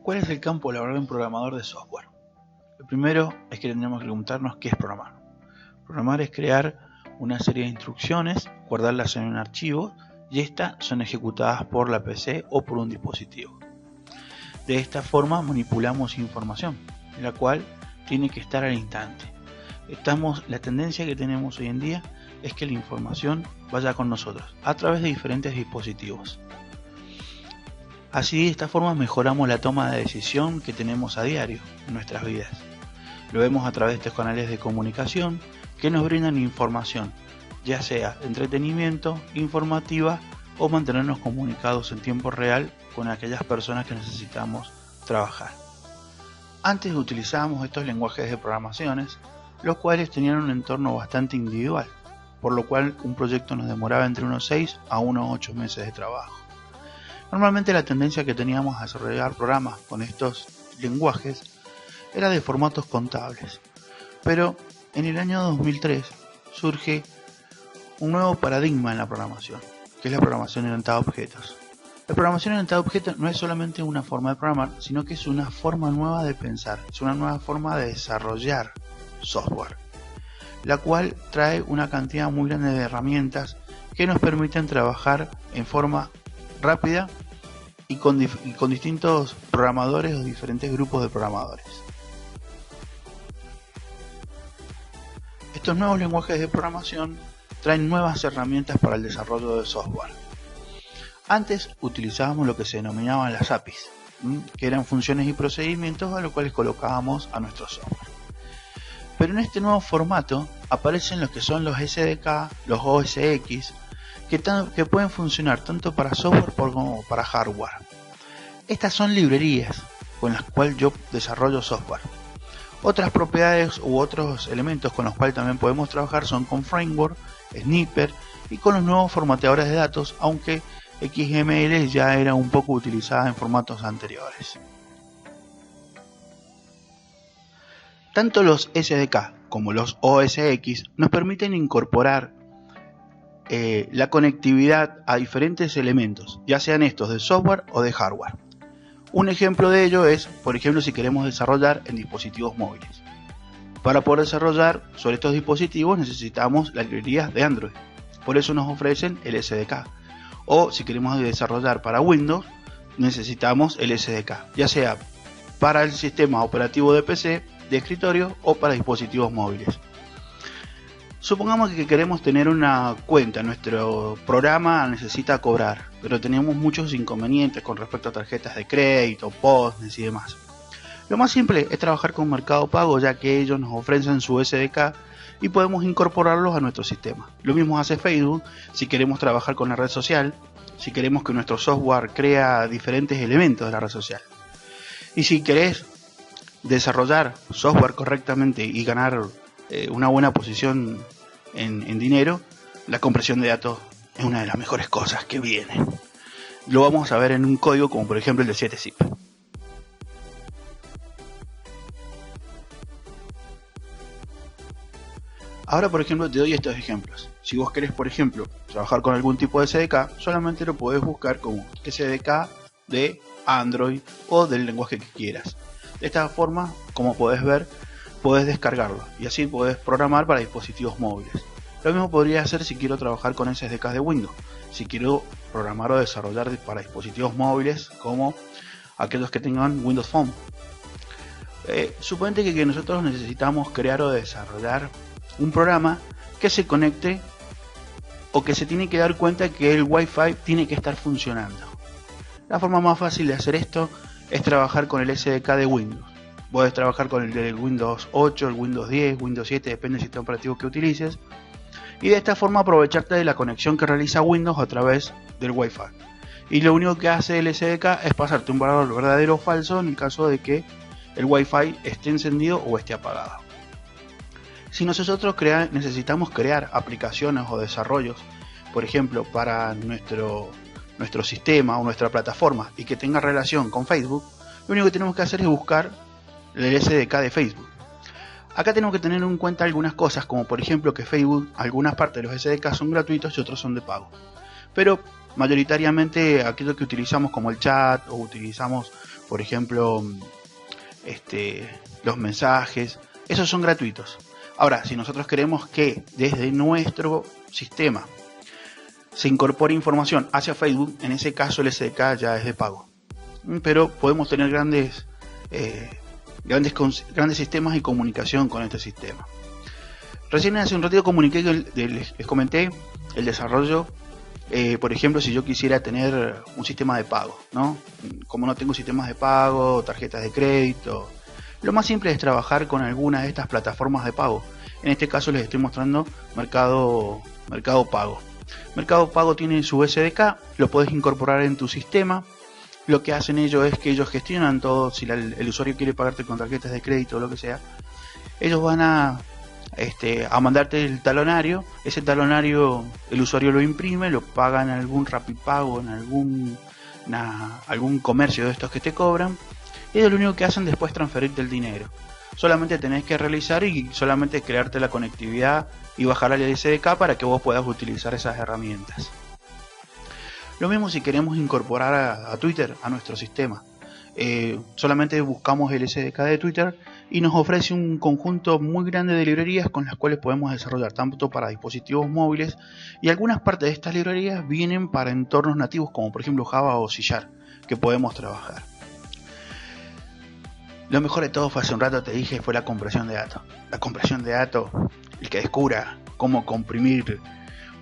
¿Cuál es el campo laboral de un programador de software? Lo primero es que tendremos que preguntarnos qué es programar. Programar es crear una serie de instrucciones, guardarlas en un archivo y estas son ejecutadas por la PC o por un dispositivo. De esta forma manipulamos información, la cual tiene que estar al instante. La tendencia que tenemos hoy en día es que la información vaya con nosotros a través de diferentes dispositivos. Así, de esta forma mejoramos la toma de decisión que tenemos a diario en nuestras vidas. Lo vemos a través de estos canales de comunicación que nos brindan información, ya sea entretenimiento, informativa o mantenernos comunicados en tiempo real con aquellas personas que necesitamos trabajar. Antes utilizábamos estos lenguajes de programaciones, los cuales tenían un entorno bastante individual, por lo cual un proyecto nos demoraba entre unos 6 a unos 8 meses de trabajo. Normalmente la tendencia que teníamos a desarrollar programas con estos lenguajes era de formatos contables, pero en el año 2003 surge un nuevo paradigma en la programación, que es la programación orientada a objetos. La programación orientada a objetos no es solamente una forma de programar, sino que es una forma nueva de pensar, es una nueva forma de desarrollar software, la cual trae una cantidad muy grande de herramientas que nos permiten trabajar en forma rápida y con distintos programadores o diferentes grupos de programadores. Estos nuevos lenguajes de programación traen nuevas herramientas para el desarrollo de software. Antes utilizábamos lo que se denominaban las APIs, que eran funciones y procedimientos a los cuales colocábamos a nuestro software. Pero en este nuevo formato aparecen los que son los SDK, los OSX, que pueden funcionar tanto para software como para hardware. Estas son librerías con las cuales yo desarrollo software. Otras propiedades u otros elementos con los cuales también podemos trabajar son con framework, snippet y con los nuevos formateadores de datos, aunque XML ya era un poco utilizada en formatos anteriores. Tanto los SDK como los OSX nos permiten incorporar la conectividad a diferentes elementos, ya sean estos de software o de hardware. Un ejemplo de ello es, por ejemplo, si queremos desarrollar en dispositivos móviles. Para poder desarrollar sobre estos dispositivos necesitamos las librerías de Android, por eso nos ofrecen el SDK. O si queremos desarrollar para Windows, necesitamos el SDK, ya sea para el sistema operativo de PC, de escritorio o para dispositivos móviles. Supongamos que queremos tener una cuenta, nuestro programa necesita cobrar, pero tenemos muchos inconvenientes con respecto a tarjetas de crédito, postnes y demás. Lo más simple es trabajar con Mercado Pago, ya que ellos nos ofrecen su SDK y podemos incorporarlos a nuestro sistema. Lo mismo hace Facebook si queremos trabajar con la red social, si queremos que nuestro software crea diferentes elementos de la red social. Y si querés desarrollar software correctamente y ganar una buena posición en dinero, la compresión de datos es una de las mejores cosas que viene. Lo vamos a ver en un código como por ejemplo el de 7-zip. Ahora por ejemplo te doy estos ejemplos. Si vos querés por ejemplo trabajar con algún tipo de SDK, solamente lo podés buscar como SDK de Android o del lenguaje que quieras. De esta forma, como podés ver, podés descargarlo y así podés programar para dispositivos móviles. Lo mismo podría hacer si quiero trabajar con SDKs de Windows, si quiero programar o desarrollar para dispositivos móviles como aquellos que tengan Windows Phone. Suponete que nosotros necesitamos crear o desarrollar un programa que se conecte o que se tiene que dar cuenta que el Wi-Fi tiene que estar funcionando. La forma más fácil de hacer esto es trabajar con el SDK de Windows. Puedes trabajar con el de Windows 8, el Windows 10, Windows 7, depende del sistema operativo que utilices. Y de esta forma aprovecharte de la conexión que realiza Windows a través del Wi-Fi. Y lo único que hace el SDK es pasarte un valor verdadero o falso en el caso de que el Wi-Fi esté encendido o esté apagado. Si nosotros necesitamos crear aplicaciones o desarrollos, por ejemplo, para nuestro sistema o nuestra plataforma y que tenga relación con Facebook, lo único que tenemos que hacer es buscar el SDK de Facebook. Acá tenemos que tener en cuenta algunas cosas, como por ejemplo que Facebook, algunas partes de los SDK son gratuitos y otros son de pago. Pero mayoritariamente aquello que utilizamos como el chat o utilizamos por ejemplo, los mensajes, esos son gratuitos. Ahora, si nosotros queremos que desde nuestro sistema se incorpore información hacia Facebook, en ese caso el SDK ya es de pago. Pero podemos tener grandes sistemas de comunicación con este sistema. Recién hace un ratito comuniqué que les comenté el desarrollo. Por ejemplo, si yo quisiera tener un sistema de pago, ¿no? Como no tengo sistemas de pago, tarjetas de crédito, lo más simple es trabajar con alguna de estas plataformas de pago. En este caso les estoy mostrando Mercado Pago. Mercado Pago tiene su SDK, lo puedes incorporar en tu sistema. Lo que hacen ellos es que ellos gestionan todo. Si el usuario quiere pagarte con tarjetas de crédito o lo que sea, ellos van a mandarte el talonario. Ese talonario el usuario lo imprime, lo paga en algún Rapipago, en algún comercio de estos que te cobran, y ellos lo único que hacen después es transferirte el dinero. Solamente tenés que realizar y solamente crearte la conectividad y bajar al SDK para que vos puedas utilizar esas herramientas. Lo mismo si queremos incorporar a Twitter a nuestro sistema. Solamente buscamos el SDK de Twitter y nos ofrece un conjunto muy grande de librerías con las cuales podemos desarrollar tanto para dispositivos móviles, y algunas partes de estas librerías vienen para entornos nativos como por ejemplo Java o C# que podemos trabajar. Lo mejor de todo fue, hace un rato te dije, fue la compresión de datos. La compresión de datos, el que descubra cómo comprimir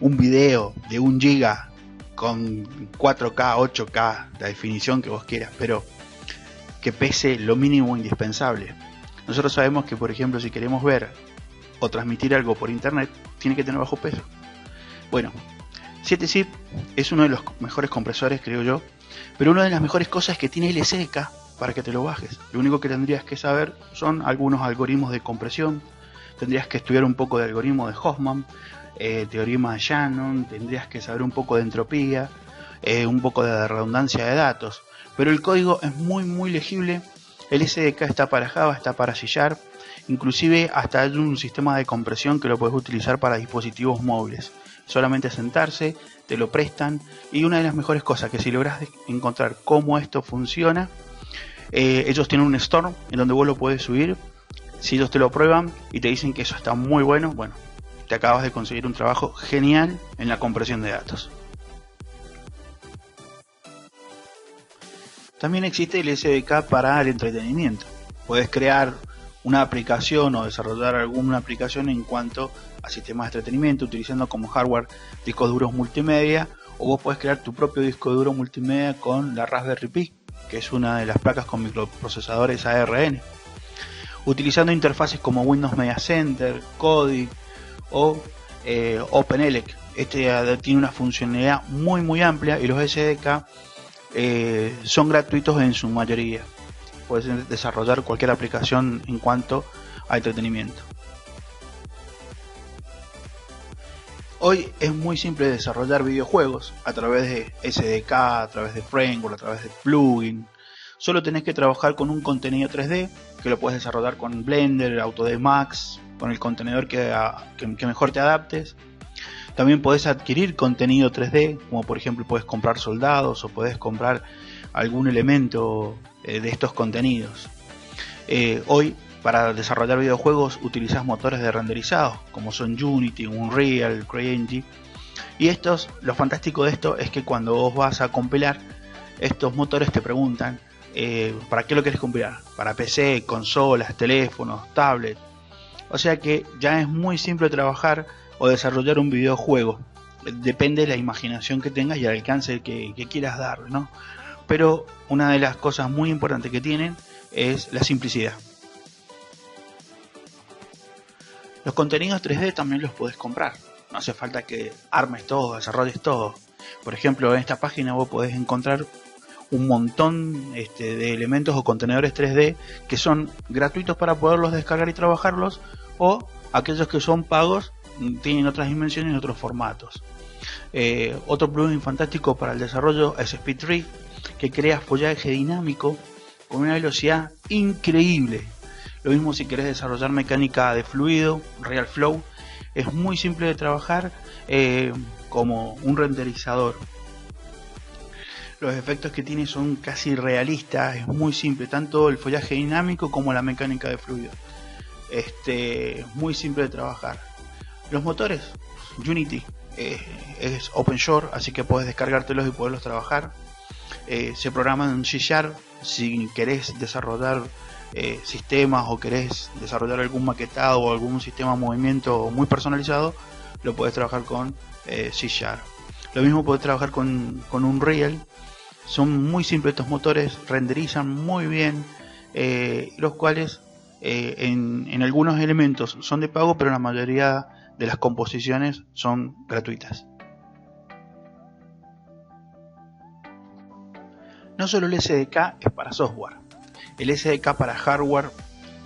un video de 1 GB con 4K, 8K, la definición que vos quieras, pero que pese lo mínimo indispensable. Nosotros sabemos que, por ejemplo, si queremos ver o transmitir algo por internet, tiene que tener bajo peso. Bueno, 7zip es uno de los mejores compresores, creo yo, pero una de las mejores cosas es que tiene el SDK para que te lo bajes. Lo único que tendrías que saber son algunos algoritmos de compresión, tendrías que estudiar un poco de algoritmo de Hoffman, teorema de Shannon, tendrías que saber un poco de entropía, un poco de redundancia de datos, pero el código es muy legible. El SDK está para Java, está para C#, inclusive hasta hay un sistema de compresión que lo puedes utilizar para dispositivos móviles. Solamente sentarse, te lo prestan, y una de las mejores cosas que si logras encontrar cómo esto funciona, ellos tienen un store en donde vos lo puedes subir. Si ellos te lo prueban y te dicen que eso está muy bueno, bueno, te acabas de conseguir un trabajo genial en la compresión de datos. También existe el SDK para el entretenimiento. Puedes crear una aplicación o desarrollar alguna aplicación en cuanto a sistemas de entretenimiento utilizando como hardware discos duros multimedia, o vos puedes crear tu propio disco duro multimedia con la Raspberry Pi, que es una de las placas con microprocesadores ARM, utilizando interfaces como Windows Media Center, Kodi o OpenELEC. Tiene una funcionalidad muy amplia, y los SDK son gratuitos en su mayoría. Puedes desarrollar cualquier aplicación en cuanto a entretenimiento. Hoy es muy simple desarrollar videojuegos a través de SDK, a través de framework, a través de plugin. Solo tenés que trabajar con un contenido 3D que lo puedes desarrollar con Blender, Autodesk Max, con el contenedor que mejor te adaptes. También podés adquirir contenido 3D, como por ejemplo puedes comprar soldados o podés comprar algún elemento de estos contenidos. Hoy, para desarrollar videojuegos utilizas motores de renderizado como son Unity, Unreal, CryEngine, y lo fantástico de esto es que cuando vos vas a compilar, estos motores te preguntan ¿para qué lo querés compilar? Para PC, consolas, teléfonos, tablets. O sea que ya es muy simple trabajar o desarrollar un videojuego. Depende de la imaginación que tengas y el alcance que quieras dar, ¿no? Pero una de las cosas muy importantes que tienen es la simplicidad. Los contenidos 3D también los puedes comprar. No hace falta que armes todo, desarrolles todo. Por ejemplo, en esta página vos podés encontrar un montón de elementos o contenedores 3D que son gratuitos para poderlos descargar y trabajarlos, o aquellos que son pagos tienen otras dimensiones y otros formatos. Otro plugin fantástico para el desarrollo es SpeedRig, que crea follaje dinámico con una velocidad increíble. Lo mismo si querés desarrollar mecánica de fluido, RealFlow, es muy simple de trabajar como un renderizador. Los efectos que tiene son casi realistas, es muy simple, tanto el follaje dinámico como la mecánica de fluido. Muy simple de trabajar. Los motores, Unity, es open source, así que puedes descargártelos y poderlos trabajar. Se programan en C#. Si querés desarrollar sistemas o querés desarrollar algún maquetado o algún sistema de movimiento muy personalizado, lo puedes trabajar con C#. Lo mismo puedes trabajar con Unreal. Son muy simples estos motores, renderizan muy bien, los cuales en algunos elementos son de pago, pero la mayoría de las composiciones son gratuitas. No solo el SDK es para software, el SDK para hardware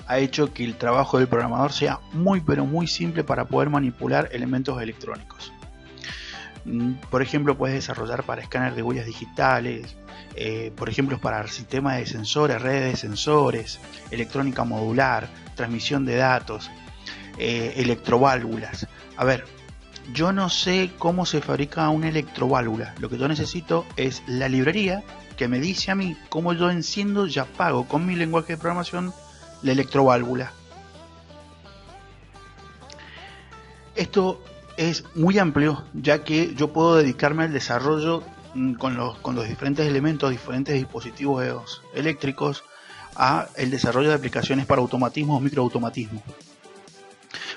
ha hecho que el trabajo del programador sea muy pero muy simple para poder manipular elementos electrónicos. Por ejemplo, puedes desarrollar para escáner de huellas digitales, por ejemplo para sistemas de sensores, redes de sensores, electrónica modular, transmisión de datos, electroválvulas. A ver, yo no sé cómo se fabrica una electroválvula. Lo que yo necesito es la librería que me dice a mí cómo yo enciendo y apago con mi lenguaje de programación la electroválvula. Esto es muy amplio, ya que yo puedo dedicarme al desarrollo con los diferentes elementos, diferentes dispositivos eléctricos, a el desarrollo de aplicaciones para automatismo o microautomatismo.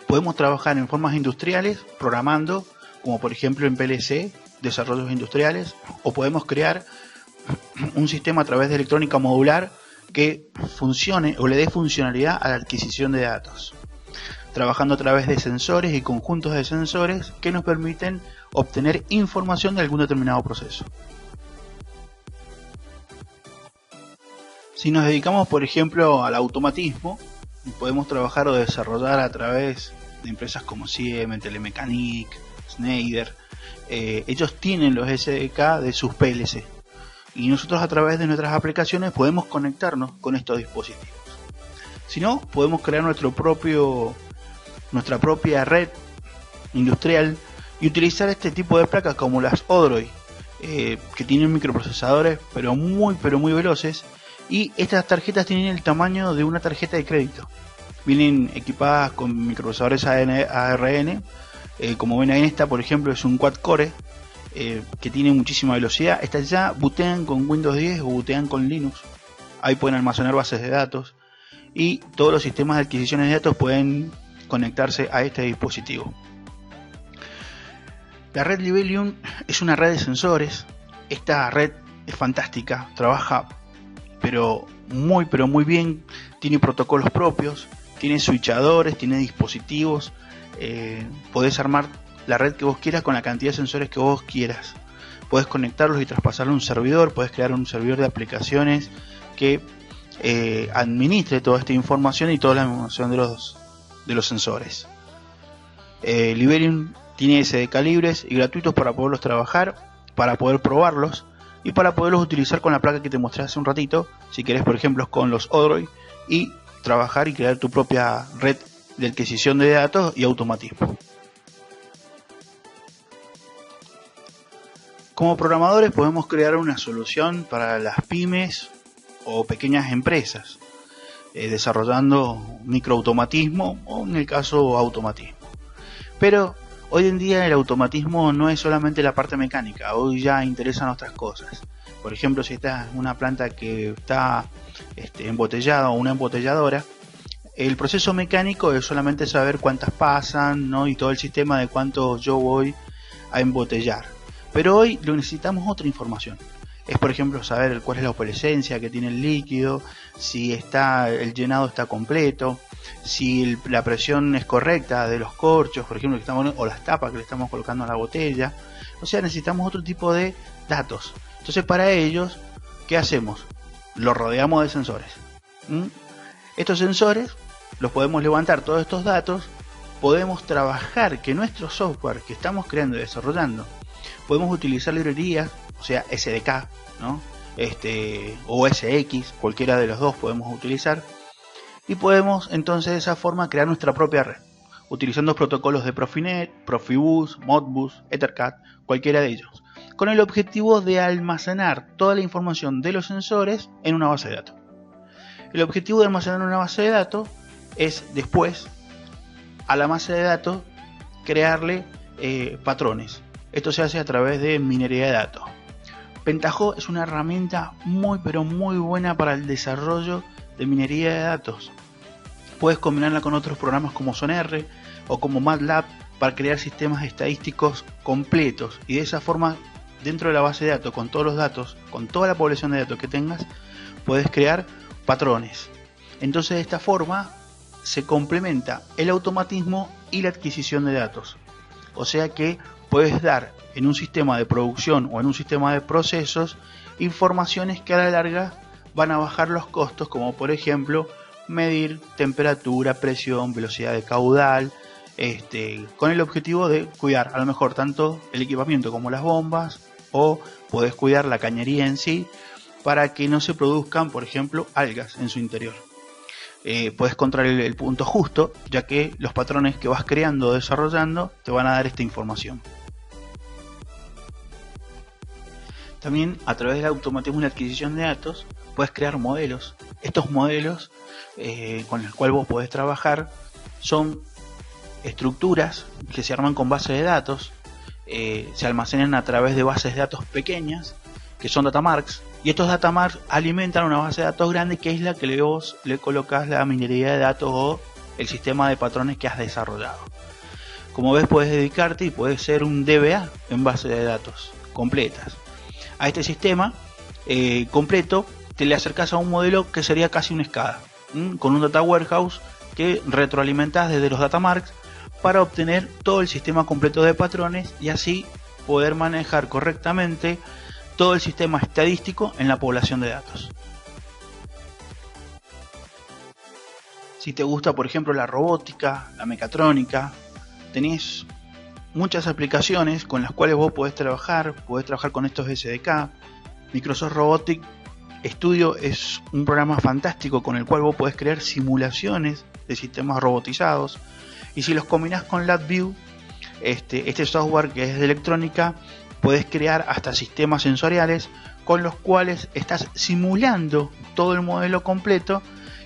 Podemos trabajar en formas industriales, programando, como por ejemplo en PLC, desarrollos industriales, o podemos crear un sistema a través de electrónica modular que funcione o le dé funcionalidad a la adquisición de datos, trabajando a través de sensores y conjuntos de sensores que nos permiten obtener información de algún determinado proceso. Si nos dedicamos, por ejemplo, al automatismo, podemos trabajar o desarrollar a través de empresas como Siemens, Telemecanique, Schneider. Ellos tienen los SDK de sus PLC y nosotros a través de nuestras aplicaciones podemos conectarnos con estos dispositivos. Si no, podemos crear nuestra propia red industrial y utilizar este tipo de placas como las Odroid, que tienen microprocesadores pero muy veloces, y estas tarjetas tienen el tamaño de una tarjeta de crédito. Vienen equipadas con microprocesadores ARM, como ven ahí, esta por ejemplo es un quad core que tiene muchísima velocidad. Estas ya bootean con Windows 10 o bootean con Linux. Ahí pueden almacenar bases de datos y todos los sistemas de adquisiciones de datos pueden conectarse a este dispositivo. La red Libelium es una red de sensores. Esta red es fantástica, trabaja pero muy bien, tiene protocolos propios, tiene switchadores, tiene dispositivos, podés armar la red que vos quieras con la cantidad de sensores que vos quieras. Podés conectarlos y traspasarlo a un servidor, podés crear un servidor de aplicaciones que administre toda esta información y toda la información de los sensores. Libelium tiene SDK libres y gratuitos para poderlos trabajar, para poder probarlos y para poderlos utilizar con la placa que te mostré hace un ratito, si querés por ejemplo con los Odroid, y trabajar y crear tu propia red de adquisición de datos y automatismo. Como programadores podemos crear una solución para las pymes o pequeñas empresas, desarrollando microautomatismo o en el caso automatismo. Pero hoy en día el automatismo no es solamente la parte mecánica, hoy ya interesan otras cosas. Por ejemplo, si esta es una planta que está embotellada o una embotelladora, el proceso mecánico es solamente saber cuántas pasan, ¿no? Y todo el sistema de cuánto yo voy a embotellar. Pero hoy lo necesitamos otra información. Es por ejemplo saber cuál es la opalescencia que tiene el líquido, si el llenado está completo, si la presión es correcta de los corchos, por ejemplo, o las tapas que le estamos colocando a la botella. O sea, necesitamos otro tipo de datos. Entonces para ellos, ¿qué hacemos? Los rodeamos de sensores. Estos sensores los podemos levantar todos estos datos, podemos trabajar que nuestro software que estamos creando y desarrollando, podemos utilizar librerías, o sea SDK, ¿no? O SX, cualquiera de los dos podemos utilizar, y podemos entonces de esa forma crear nuestra propia red, utilizando protocolos de Profinet, Profibus, Modbus, Ethercat, cualquiera de ellos. con el objetivo de almacenar toda la información de los sensores en una base de datos. El objetivo de almacenar una base de datos es después a la base de datos crearle patrones. Esto se hace a través de minería de datos. Pentaho es una herramienta muy buena para el desarrollo de minería de datos. Puedes combinarla con otros programas como Sonr o como MATLAB para crear sistemas estadísticos completos, y de esa forma, dentro de la base de datos, con todos los datos, con toda la población de datos que tengas, puedes crear patrones. Entonces, de esta forma se complementa el automatismo y la adquisición de datos. O sea que puedes dar en un sistema de producción o en un sistema de procesos informaciones que a la larga van a bajar los costos, como por ejemplo medir temperatura, presión, velocidad de caudal, con el objetivo de cuidar a lo mejor tanto el equipamiento como las bombas, o podés cuidar la cañería en sí para que no se produzcan, por ejemplo, algas en su interior. Podés encontrar el punto justo, ya que los patrones que vas creando o desarrollando te van a dar esta información. También, a través del automatismo y la adquisición de datos, puedes crear modelos. Estos modelos con los cuales vos podés trabajar son estructuras que se arman con base de datos, se almacenan a través de bases de datos pequeñas, que son datamarks, y estos datamarks alimentan una base de datos grande, que es la que vos le colocas la minería de datos o el sistema de patrones que has desarrollado. Como ves, puedes dedicarte y puedes ser un DBA en base de datos completas. A este sistema completo te le acercas a un modelo que sería casi una SCADA, con un data warehouse que retroalimentas desde los datamarks para obtener todo el sistema completo de patrones y así poder manejar correctamente todo el sistema estadístico en la población de datos. Si te gusta, por ejemplo, la robótica, la mecatrónica, tenés muchas aplicaciones con las cuales vos podés trabajar con estos SDK. Microsoft Robotics Studio es un programa fantástico con el cual vos podés crear simulaciones de sistemas robotizados, y si los combinás con LabVIEW, este software que es de electrónica, podés crear hasta sistemas sensoriales con los cuales estás simulando todo el modelo completo,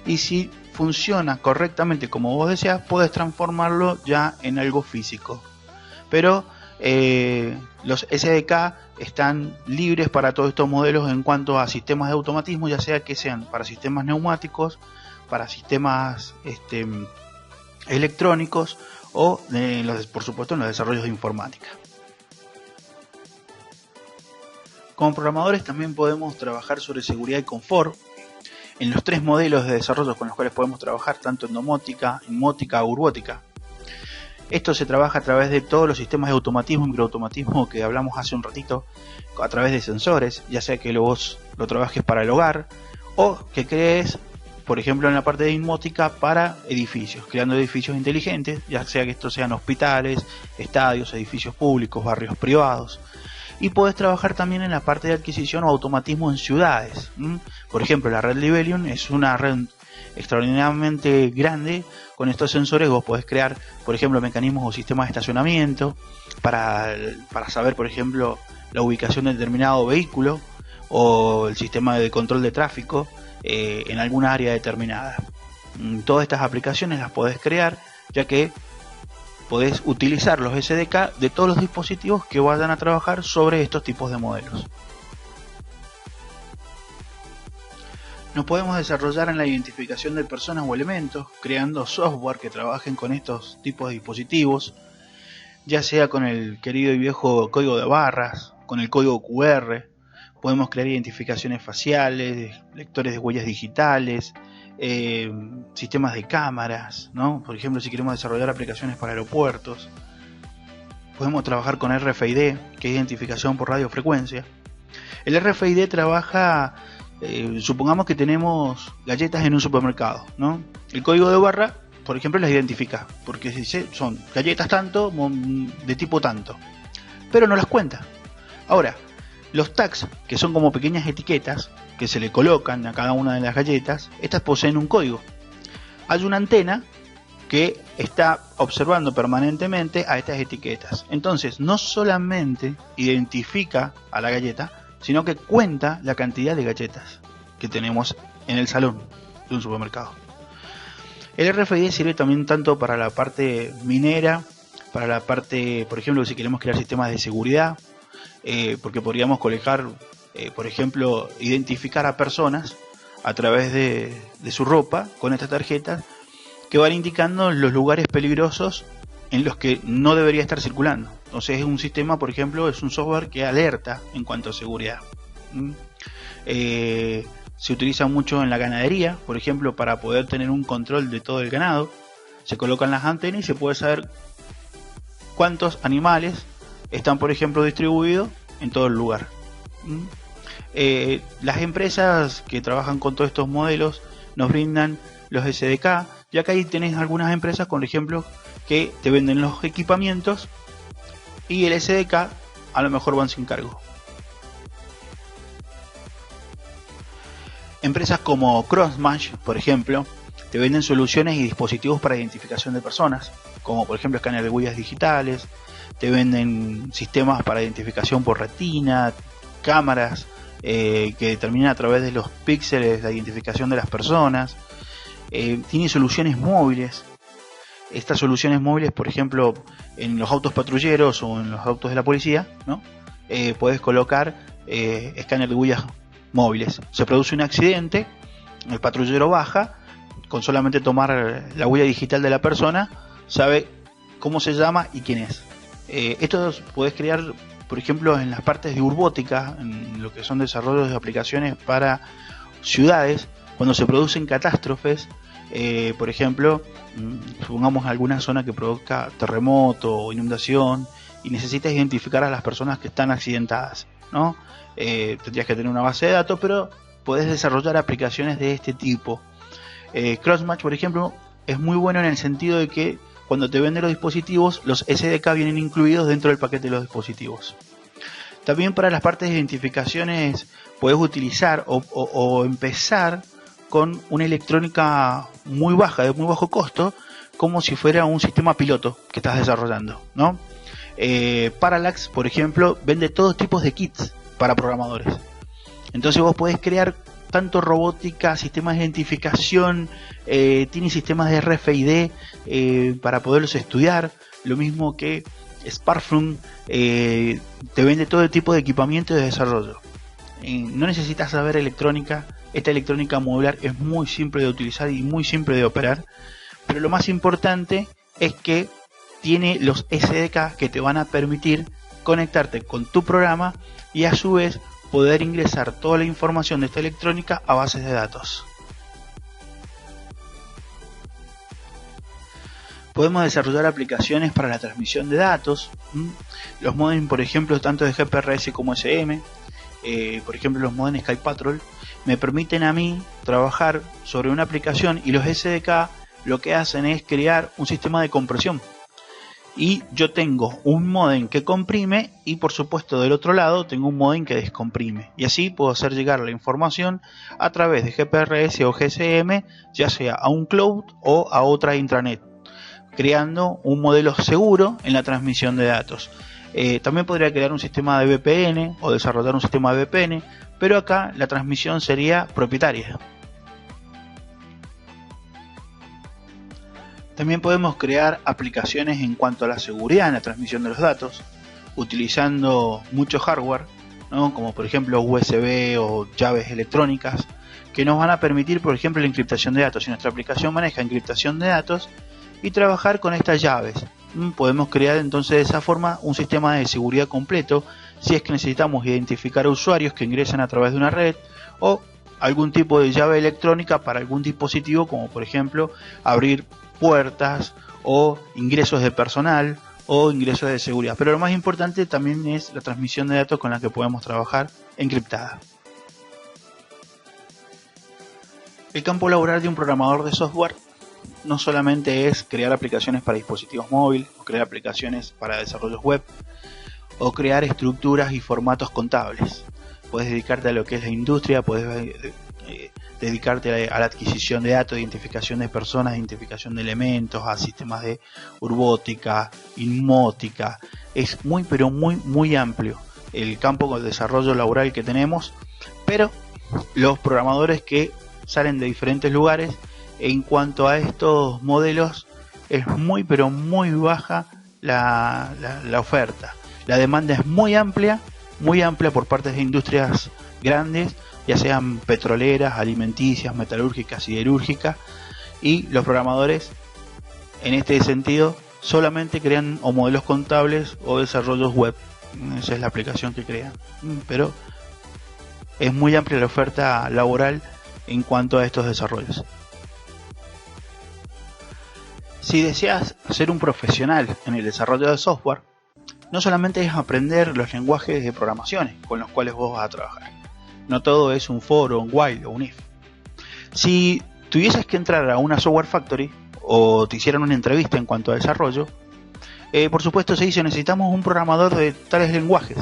y si funciona correctamente como vos deseas, podés transformarlo ya en algo físico. Pero los SDK están libres para todos estos modelos en cuanto a sistemas de automatismo, ya sea que sean para sistemas neumáticos, para sistemas electrónicos o por supuesto en los desarrollos de informática. Como programadores también podemos trabajar sobre seguridad y confort en los tres modelos de desarrollo con los cuales podemos trabajar, tanto en domótica, inmótica o urbótica. Esto se trabaja a través de todos los sistemas de automatismo y microautomatismo que hablamos hace un ratito, a través de sensores, ya sea que vos lo trabajes para el hogar o que crees, por ejemplo, en la parte de inmótica para edificios, creando edificios inteligentes, ya sea que estos sean hospitales, estadios, edificios públicos, barrios privados. Y podés trabajar también en la parte de adquisición o automatismo en ciudades. Por ejemplo, la red Libelium es una red extraordinariamente grande. Con estos sensores vos podés crear, por ejemplo, mecanismos o sistemas de estacionamiento para saber, por ejemplo, la ubicación de determinado vehículo, o el sistema de control de tráfico en alguna área determinada. Todas estas aplicaciones las podés crear, ya que podés utilizar los SDK de todos los dispositivos que vayan a trabajar sobre estos tipos de modelos. Nos podemos desarrollar en la identificación de personas o elementos, creando software que trabajen con estos tipos de dispositivos, ya sea con el querido y viejo código de barras, con el código QR. Podemos crear identificaciones faciales, lectores de huellas digitales, sistemas de cámaras, ¿no? Por ejemplo, si queremos desarrollar aplicaciones para aeropuertos, podemos trabajar con RFID, que es identificación por radiofrecuencia. El RFID trabaja, supongamos que tenemos galletas en un supermercado, ¿no? El código de barra, por ejemplo, las identifica, porque son galletas tanto, de tipo tanto, pero no las cuenta. Ahora, los tags, que son como pequeñas etiquetas que se le colocan a cada una de las galletas, estas poseen un código. Hay una antena que está observando permanentemente a estas etiquetas. Entonces no solamente identifica a la galleta, sino que cuenta la cantidad de galletas que tenemos en el salón de un supermercado. El RFID sirve también tanto para la parte minera, para la parte, por ejemplo, si queremos crear sistemas de seguridad, porque podríamos colocar, por ejemplo, identificar a personas a través de su ropa con estas tarjetas que van indicando los lugares peligrosos en los que no debería estar circulando. Entonces es un sistema, por ejemplo, es un software que alerta en cuanto a seguridad. Se utiliza mucho en la ganadería, por ejemplo, para poder tener un control de todo el ganado. Se colocan las antenas y se puede saber cuántos animales están, por ejemplo, distribuidos en todo el lugar. Las empresas que trabajan con todos estos modelos nos brindan los SDK, ya que ahí tenés algunas empresas, por ejemplo, que te venden los equipamientos y el SDK a lo mejor van sin cargo. Empresas como Crossmatch, por ejemplo, te venden soluciones y dispositivos para identificación de personas, como por ejemplo escáner de huellas digitales, te venden sistemas para identificación por retina, cámaras que determinan a través de los píxeles la identificación de las personas, tiene soluciones móviles. Estas soluciones móviles, por ejemplo, en los autos patrulleros o en los autos de la policía, ¿no? Puedes colocar escáner de huellas móviles. Se produce un accidente, el patrullero baja, con solamente tomar la huella digital de la persona, sabe cómo se llama y quién es. Esto puedes crear, por ejemplo, en las partes de urbótica, en lo que son desarrollos de aplicaciones para ciudades, cuando se producen catástrofes, por ejemplo, supongamos alguna zona que provoca terremoto o inundación y necesitas identificar a las personas que están accidentadas, ¿no? Tendrías que tener una base de datos, pero podés desarrollar aplicaciones de este tipo. Crossmatch, por ejemplo, es muy bueno en el sentido de que cuando te venden los dispositivos, los SDK vienen incluidos dentro del paquete de los dispositivos. También para las partes de identificaciones podés utilizar o empezar con una electrónica muy baja, de muy bajo costo, como si fuera un sistema piloto que estás desarrollando, ¿no? Parallax, por ejemplo, vende todos tipos de kits para programadores. Entonces vos podés crear tanto robótica, sistemas de identificación, tiene sistemas de RFID para poderlos estudiar, lo mismo que Sparkfun te vende todo tipo de equipamiento de desarrollo. No necesitas saber electrónica, esta electrónica modular es muy simple de utilizar y muy simple de operar, pero lo más importante es que tiene los SDK que te van a permitir conectarte con tu programa y a su vez poder ingresar toda la información de esta electrónica a bases de datos. Podemos desarrollar aplicaciones para la transmisión de datos. Los modems, por ejemplo, tanto de GPRS como SM, por ejemplo los modems Sky Patrol, me permiten a mí trabajar sobre una aplicación y los SDK lo que hacen es crear un sistema de compresión. Y yo tengo un modem que comprime y por supuesto del otro lado tengo un modem que descomprime. Y así puedo hacer llegar la información a través de GPRS o GSM, ya sea a un cloud o a otra intranet, creando un modelo seguro en la transmisión de datos. También podría crear un sistema de VPN o desarrollar un sistema de VPN, pero acá la transmisión sería propietaria. También podemos crear aplicaciones en cuanto a la seguridad en la transmisión de los datos, utilizando mucho hardware, ¿no? Como por ejemplo USB o llaves electrónicas, que nos van a permitir, por ejemplo, la encriptación de datos. Si nuestra aplicación maneja encriptación de datos y trabajar con estas llaves, podemos crear entonces de esa forma un sistema de seguridad completo si es que necesitamos identificar a usuarios que ingresan a través de una red o algún tipo de llave electrónica para algún dispositivo, como por ejemplo abrir puertas o ingresos de personal o ingresos de seguridad. Pero lo más importante también es la transmisión de datos con la que podemos trabajar encriptada. El campo laboral de un programador de software no solamente es crear aplicaciones para dispositivos móviles, o crear aplicaciones para desarrollos web, o crear estructuras y formatos contables. Puedes dedicarte a lo que es la industria, puedes dedicarte a la adquisición de datos, identificación de personas, identificación de elementos, a sistemas de urbótica, inmótica. Es muy pero muy amplio el campo de desarrollo laboral que tenemos, pero los programadores que salen de diferentes lugares, en cuanto a estos modelos, es muy pero muy baja la oferta. La demanda es muy amplia por parte de industrias grandes, ya sean petroleras, alimenticias, metalúrgicas, siderúrgicas, y los programadores en este sentido solamente crean o modelos contables o desarrollos web. Esa es la aplicación que crean, pero es muy amplia la oferta laboral en cuanto a estos desarrollos. Si deseas ser un profesional en el desarrollo de software, no solamente es aprender los lenguajes de programación con los cuales vos vas a trabajar. No todo es un for, un while o un if. Si tuvieses que entrar a una software factory o te hicieran una entrevista en cuanto a desarrollo, por supuesto se dice necesitamos un programador de tales lenguajes.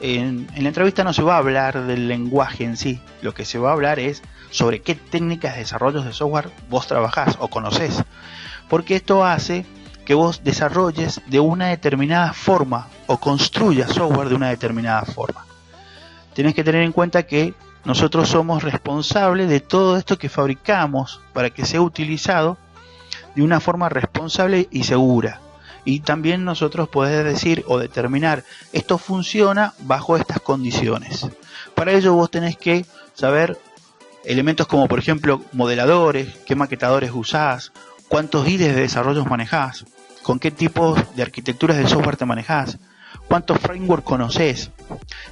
En la entrevista no se va a hablar del lenguaje en sí, lo que se va a hablar es sobre qué técnicas de desarrollo de software vos trabajás o conocés, porque esto hace que vos desarrolles de una determinada forma o construyas software de una determinada forma. Tenés que tener en cuenta que nosotros somos responsables de todo esto que fabricamos para que sea utilizado de una forma responsable y segura. Y también nosotros podés decir o determinar esto funciona bajo estas condiciones. Para ello vos tenés que saber elementos como por ejemplo modeladores, qué maquetadores usás, cuántos IDEs de desarrollo manejás, con qué tipos de arquitecturas de software te manejás, cuántos frameworks conocés,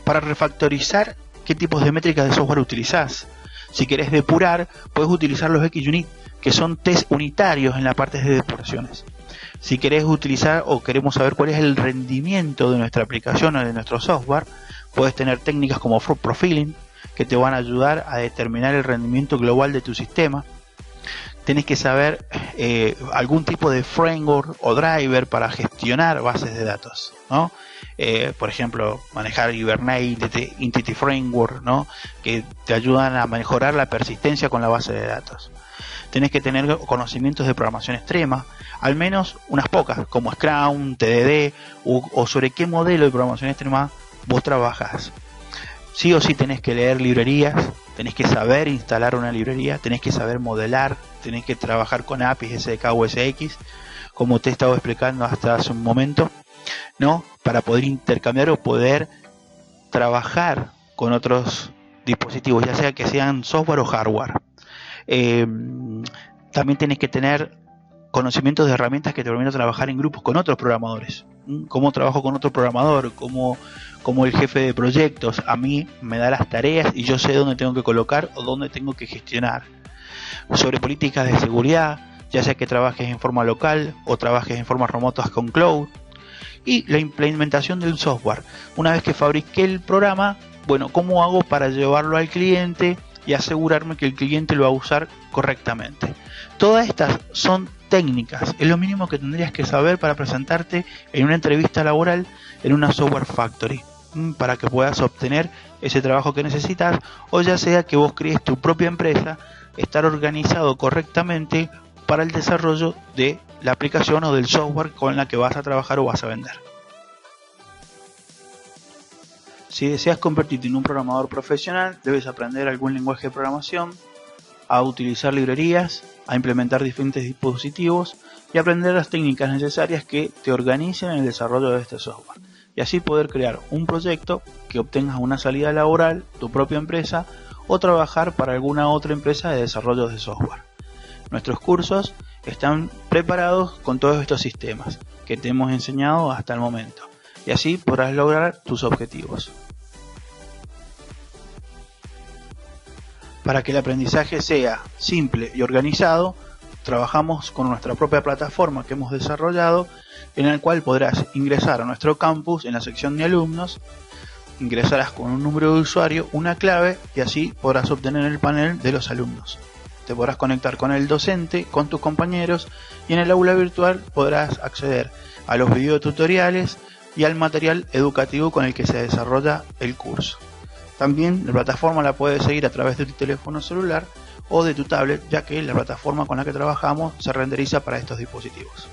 para refactorizar qué tipos de métricas de software utilizás. Si querés depurar, puedes utilizar los XUnit, que son test unitarios en la parte de depuraciones. Si querés utilizar o queremos saber cuál es el rendimiento de nuestra aplicación o de nuestro software, puedes tener técnicas como profiling, que te van a ayudar a determinar el rendimiento global de tu sistema. Tenés que saber algún tipo de framework o driver para gestionar bases de datos, ¿no? Por ejemplo, manejar Hibernate, Entity Framework, ¿no? Que te ayudan a mejorar la persistencia con la base de datos. Tenés que tener conocimientos de programación extrema, al menos unas pocas, como Scrum, TDD, o sobre qué modelo de programación extrema vos trabajás. Sí o sí tenés que leer librerías, tenés que saber instalar una librería, tenés que saber modelar, tenés que trabajar con APIs SDK o SX, como te he estado explicando hasta hace un momento, ¿no? Para poder intercambiar o poder trabajar con otros dispositivos, ya sea que sean software o hardware. También tenés que tener conocimientos de herramientas que te permitan trabajar en grupos con otros programadores. Cómo trabajo con otro programador, como el jefe de proyectos a mí me da las tareas y yo sé dónde tengo que colocar o dónde tengo que gestionar. Sobre políticas de seguridad, ya sea que trabajes en forma local o trabajes en forma remota con cloud. Y la implementación del software. Una vez que fabriqué el programa, bueno, ¿cómo hago para llevarlo al cliente y asegurarme que el cliente lo va a usar correctamente? Todas estas son técnicas, es lo mínimo que tendrías que saber para presentarte en una entrevista laboral en una software factory, para que puedas obtener ese trabajo que necesitas, o ya sea que vos crees tu propia empresa, estar organizado correctamente para el desarrollo de la aplicación o del software con la que vas a trabajar o vas a vender. Si deseas convertirte en un programador profesional, debes aprender algún lenguaje de programación, a utilizar librerías, a implementar diferentes dispositivos y aprender las técnicas necesarias que te organicen el desarrollo de este software. Y así poder crear un proyecto que obtengas una salida laboral, tu propia empresa, o trabajar para alguna otra empresa de desarrollo de software. Nuestros cursos están preparados con todos estos sistemas que te hemos enseñado hasta el momento. Y así podrás lograr tus objetivos. Para que el aprendizaje sea simple y organizado, trabajamos con nuestra propia plataforma que hemos desarrollado, en la cual podrás ingresar a nuestro campus en la sección de alumnos, ingresarás con un número de usuario, una clave, y así podrás obtener el panel de los alumnos. Te podrás conectar con el docente, con tus compañeros, y en el aula virtual podrás acceder a los videotutoriales y al material educativo con el que se desarrolla el curso. También la plataforma la puedes seguir a través de tu teléfono celular o de tu tablet, ya que la plataforma con la que trabajamos se renderiza para estos dispositivos.